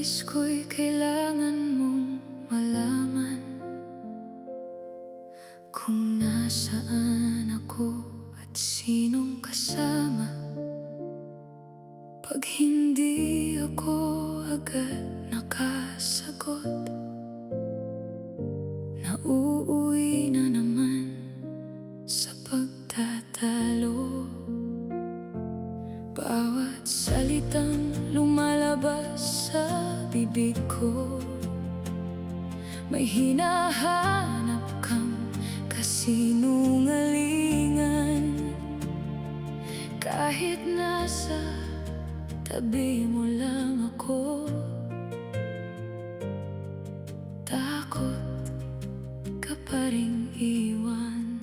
nais ko'y kailangan mong malaman kung nasaan ako at sinong kasama. Pag hindi ako agad nakasagot, nauuwi na naman sa pagtatalo. Bawat salitang lumalabas sa bibig ko, may hinahanap kang kasinungalingan. Kahit nasa tabi mo lang ako, takot ka pa ring iwan.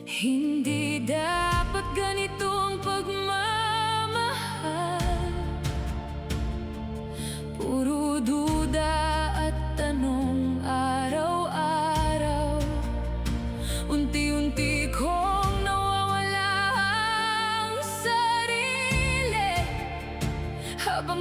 Hindi dapat ganito ang pagmamahal, puro duda at tanong araw-araw. Unti-unti kong nawawala ang sarili habang